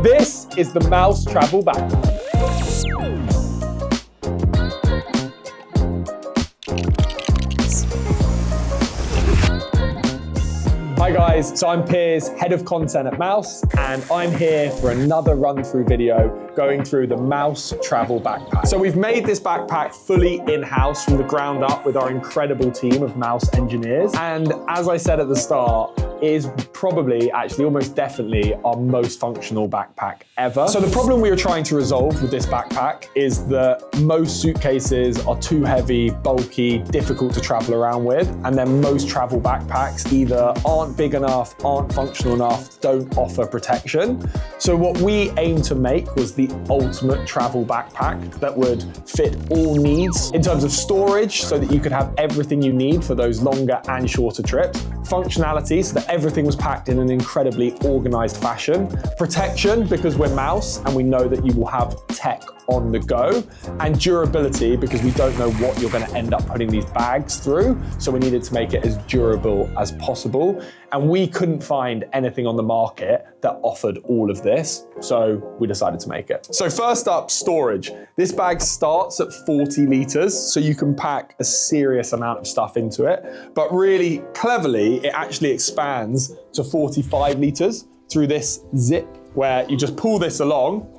This is the Mous Travel Backpack. Hi guys, so I'm Piers, Head of Content at Mous, and I'm here for another run-through video going through the Mous Travel Backpack. So we've made this backpack fully in-house from the ground up with our incredible team of Mous engineers. And as I said at the start, it is probably, actually almost definitely, our most functional backpack ever. So the problem we were trying to resolve with this backpack is that most suitcases are too heavy, bulky, difficult to travel around with, and then most travel backpacks either aren't big enough, aren't functional enough, don't offer protection. So what we aimed to make was the ultimate travel backpack that would fit all needs in terms of storage, so that you could have everything you need for those longer and shorter trips. Functionality, so that everything was packed in an incredibly organized fashion. Protection, because we're Mous and we know that you will have tech on the go. And durability, because we don't know what you're going to end up putting these bags through. So we needed to make it as durable as possible. And we couldn't find anything on the market that offered all of this. So we decided to make it. So first up, storage. This bag starts at 40 liters, so you can pack a serious amount of stuff into it. But really cleverly, it actually expands to 45 liters through this zip, where you just pull this along,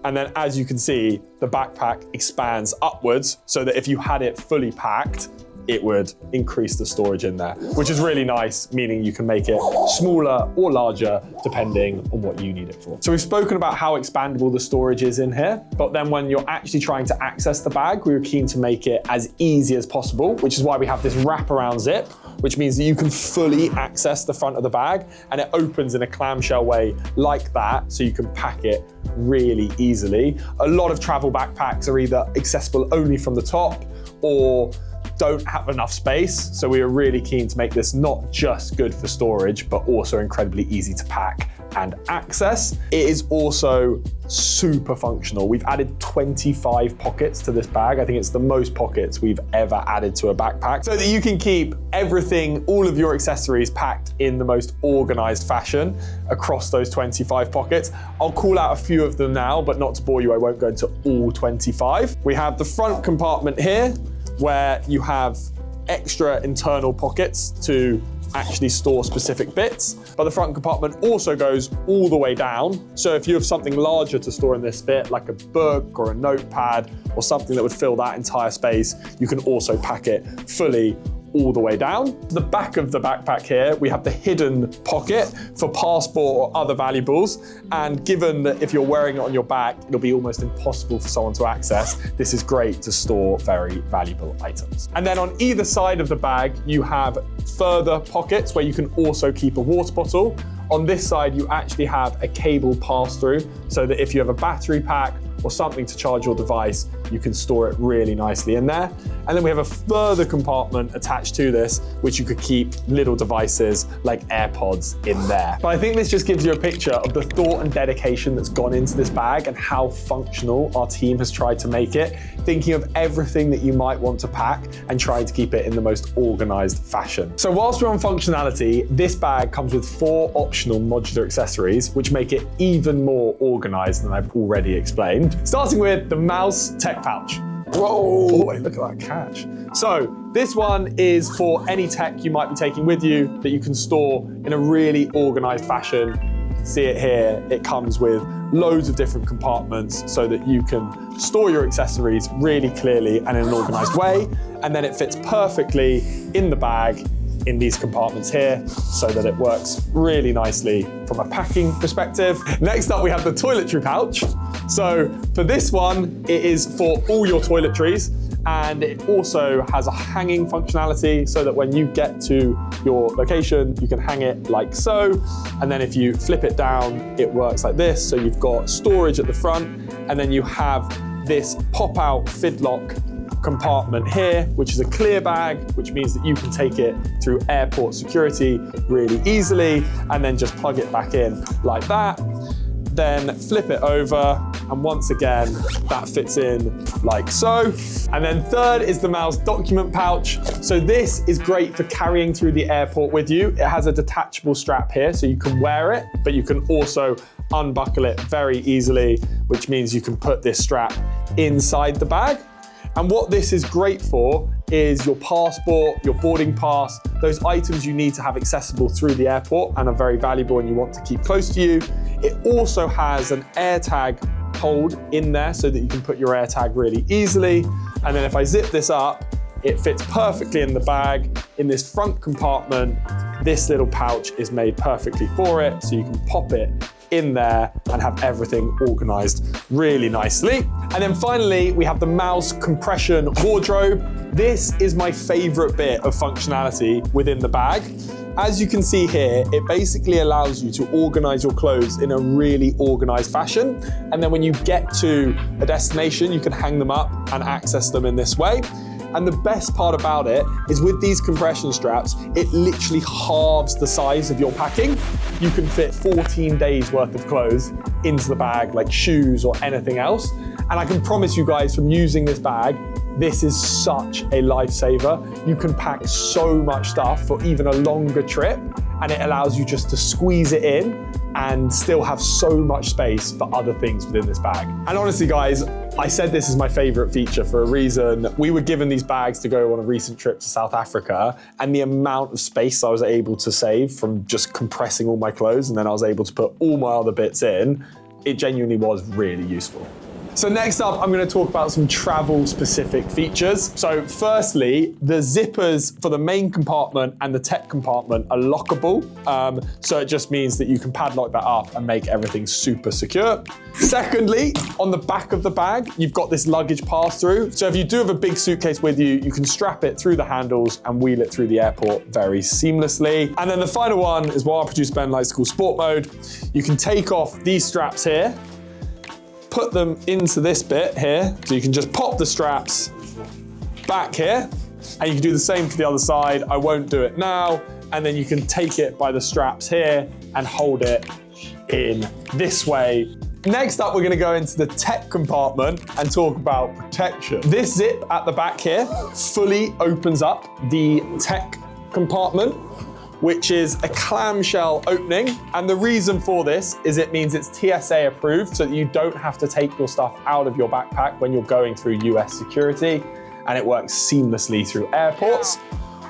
and then as you can see, the backpack expands upwards so that if you had it fully packed, it would increase the storage in there, which is really nice, meaning you can make it smaller or larger depending on what you need it for. So we've spoken about how expandable the storage is in here, but then when you're actually trying to access the bag, we were keen to make it as easy as possible, which is why we have this wraparound zip, which means that you can fully access the front of the bag, and it opens in a clamshell way like that, so you can pack it really easily. A lot of travel backpacks are either accessible only from the top or don't have enough space. So we were really keen to make this not just good for storage, but also incredibly easy to pack and access. It is also super functional. We've added 25 pockets to this bag. I think it's the most pockets we've ever added to a backpack, so that you can keep everything, all of your accessories packed in the most organized fashion across those 25 pockets. I'll call out a few of them now, but not to bore you, I won't go into all 25. We have the front compartment here, where you have extra internal pockets to actually store specific bits, but the front compartment also goes all the way down. So if you have something larger to store in this bit, like a book or a notepad or something that would fill that entire space, you can also pack it fully all the way down. The back of the backpack here, we have the hidden pocket for passport or other valuables. And given that if you're wearing it on your back, it'll be almost impossible for someone to access, this is great to store very valuable items. And then on either side of the bag, you have further pockets where you can also keep a water bottle. On this side, you actually have a cable pass-through, so that if you have a battery pack or something to charge your device, you can store it really nicely in there. And then we have a further compartment attached to this, which you could keep little devices like AirPods in there. But I think this just gives you a picture of the thought and dedication that's gone into this bag and how functional our team has tried to make it, thinking of everything that you might want to pack and trying to keep it in the most organized fashion. So whilst we're on functionality, this bag comes with 4 optional modular accessories, which make it even more organized than I've already explained. Starting with the Mous Tech Pouch. Whoa, look at that catch. So this one is for any tech you might be taking with you that you can store in a really organized fashion. You can see it here. It comes with loads of different compartments so that you can store your accessories really clearly and in an organized way. And then it fits perfectly in the bag in these compartments here, so that it works really nicely from a packing perspective. Next up, we have the Toiletry Pouch. So for this one, it is for all your toiletries, and it also has a hanging functionality so that when you get to your location, you can hang it like so. And then if you flip it down, it works like this. So you've got storage at the front, and then you have this pop-out fidlock compartment here, which is a clear bag, which means that you can take it through airport security really easily, and then just plug it back in like that. Then flip it over, and once again, that fits in like so. And then third is the Mous document pouch. So this is great for carrying through the airport with you. It has a detachable strap here, so you can wear it, but you can also unbuckle it very easily, which means you can put this strap inside the bag. And what this is great for is your passport, your boarding pass, those items you need to have accessible through the airport and are very valuable and you want to keep close to you. It also has an AirTag hold in there so that you can put your AirTag really easily. And then if I zip this up, it fits perfectly in the bag. In this front compartment, this little pouch is made perfectly for it, so you can pop it in there and have everything organized really nicely. And then finally, we have the Mous compression wardrobe. This is my favorite bit of functionality within the bag. As you can see here, it basically allows you to organize your clothes in a really organized fashion. And then when you get to a destination, you can hang them up and access them in this way. And the best part about it is with these compression straps, it literally halves the size of your packing. You can fit 14 days worth of clothes into the bag, like shoes or anything else. And I can promise you guys from using this bag, this is such a lifesaver. You can pack so much stuff for even a longer trip, and it allows you just to squeeze it in and still have so much space for other things within this bag. And honestly, guys, I said this is my favorite feature for a reason. We were given these bags to go on a recent trip to South Africa, and the amount of space I was able to save from just compressing all my clothes, and then I was able to put all my other bits in, it genuinely was really useful. So next up, I'm gonna talk about some travel-specific features. So firstly, the zippers for the main compartment and the tech compartment are lockable. So it just means that you can padlock that up and make everything super secure. Secondly, on the back of the bag, you've got this luggage pass-through. So if you do have a big suitcase with you, you can strap it through the handles and wheel it through the airport very seamlessly. And then the final one is what our producer Ben likes to call sport mode. You can take off these straps here, put them into this bit here. So you can just pop the straps back here, and you can do the same for the other side. I won't do it now. And then you can take it by the straps here and hold it in this way. Next up, we're gonna go into the tech compartment and talk about protection. This zip at the back here fully opens up the tech compartment, which is a clamshell opening. And the reason for this is it means it's TSA approved, so that you don't have to take your stuff out of your backpack when you're going through US security, and it works seamlessly through airports.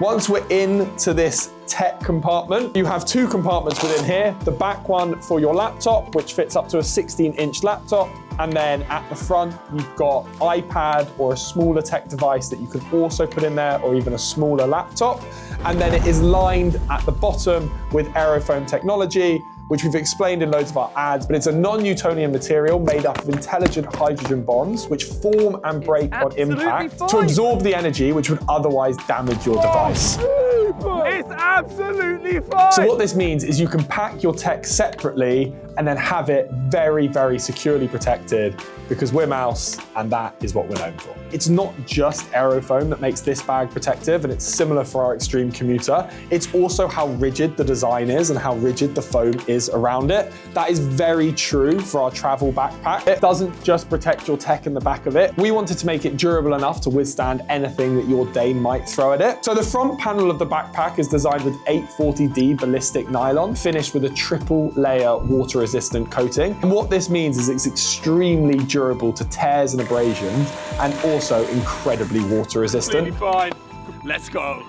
Once we're into this tech compartment, you have two compartments within here. The back one for your laptop, which fits up to a 16-inch laptop. And then at the front, you've got iPad or a smaller tech device that you can also put in there, or even a smaller laptop. And then it is lined at the bottom with aerofoam technology, which we've explained in loads of our ads, but it's a non-Newtonian material made up of intelligent hydrogen bonds, which form and break on impact to absorb the energy which would otherwise damage your device. It's absolutely fine. So what this means is you can pack your tech separately and then have it very, very securely protected, because we're Mous and that is what we're known for. It's not just aerofoam that makes this bag protective, and it's similar for our Extreme Commuter. It's also how rigid the design is and how rigid the foam is around it. That is very true for our travel backpack. It doesn't just protect your tech in the back of it. We wanted to make it durable enough to withstand anything that your day might throw at it. So the front panel of the backpack is designed with 840D ballistic nylon, finished with a triple layer water resistant coating. And what this means is it's extremely durable to tears and abrasions, and also incredibly water resistant. Really fine. Let's go.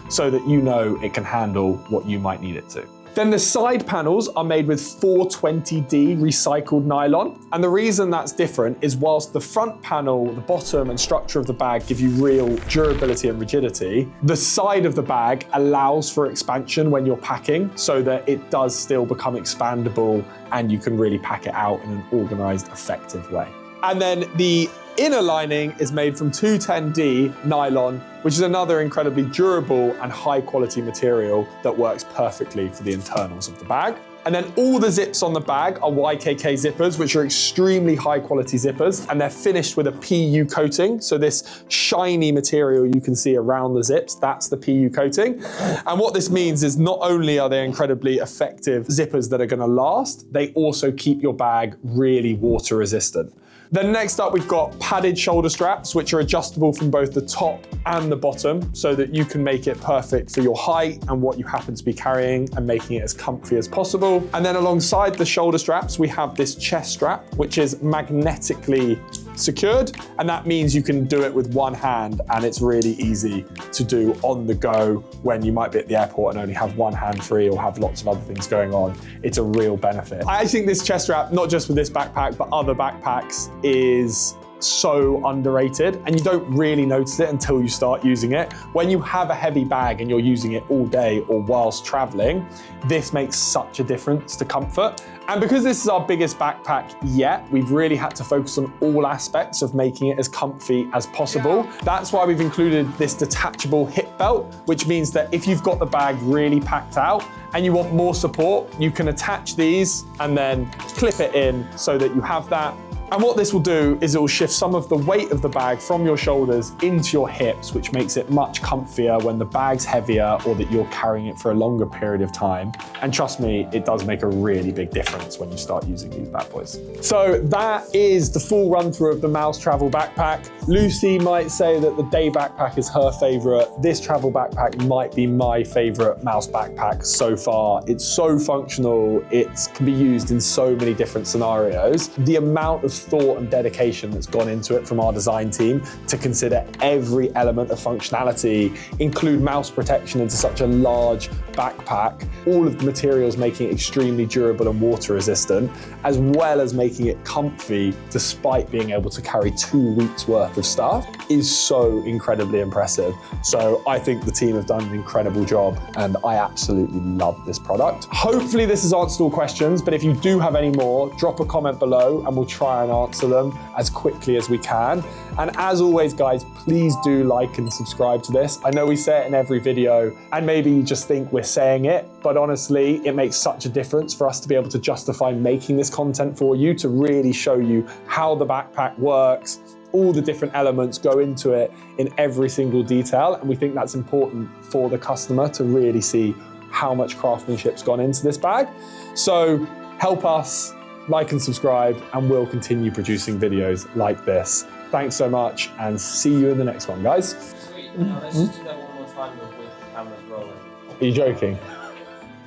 So that you know it can handle what you might need it to. Then the side panels are made with 420D recycled nylon. And the reason that's different is whilst the front panel, the bottom and structure of the bag give you real durability and rigidity, the side of the bag allows for expansion when you're packing, so that it does still become expandable and you can really pack it out in an organized, effective way. And then the inner lining is made from 210D nylon, which is another incredibly durable and high quality material that works perfectly for the internals of the bag. And then all the zips on the bag are YKK zippers, which are extremely high quality zippers, and they're finished with a PU coating. So this shiny material you can see around the zips, that's the PU coating. And what this means is not only are they incredibly effective zippers that are gonna last, they also keep your bag really water resistant. Then next up, we've got padded shoulder straps, which are adjustable from both the top and the bottom so that you can make it perfect for your height and what you happen to be carrying and making it as comfy as possible. And then alongside the shoulder straps, we have this chest strap, which is magnetically secured, and that means you can do it with one hand, and it's really easy to do on the go when you might be at the airport and only have one hand free or have lots of other things going on. It's a real benefit. I think this chest strap, not just with this backpack, but other backpacks, is so underrated, and you don't really notice it until you start using it. When you have a heavy bag and you're using it all day or whilst traveling, this makes such a difference to comfort. And because this is our biggest backpack yet, we've really had to focus on all aspects of making it as comfy as possible. That's why we've included this detachable hip belt, which means that if you've got the bag really packed out and you want more support, you can attach these and then clip it in so that you have that. And what this will do is it will shift some of the weight of the bag from your shoulders into your hips, which makes it much comfier when the bag's heavier or that you're carrying it for a longer period of time. And trust me, it does make a really big difference when you start using these bad boys. So that is the full run through of the Mous Travel Backpack. Lucy might say that the day backpack is her favorite. This travel backpack might be my favorite Mous backpack so far. It's so functional. It can be used in so many different scenarios. The amount of thought and dedication that's gone into it from our design team to consider every element of functionality, include mouse protection into such a large backpack, all of the materials making it extremely durable and water resistant, as well as making it comfy despite being able to carry 2 weeks worth of stuff, is so incredibly impressive. So I think the team have done an incredible job, and I absolutely love this product. Hopefully this has answered all questions, but if you do have any more, drop a comment below and we'll try and answer them as quickly as we can. And as always, guys, please do like and subscribe to this. I know we say it in every video, and maybe you just think we're saying it, but honestly, it makes such a difference for us to be able to justify making this content for you, to really show you how the backpack works, all the different elements go into it in every single detail. And we think that's important for the customer to really see how much craftsmanship's gone into this bag. So help us, like and subscribe, and we'll continue producing videos like this. Thanks so much, and see you in the next one, guys. Sweet. Now let's just do that one more time with the cameras rolling. Are you joking?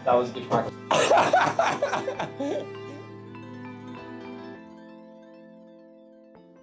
That was a good practice.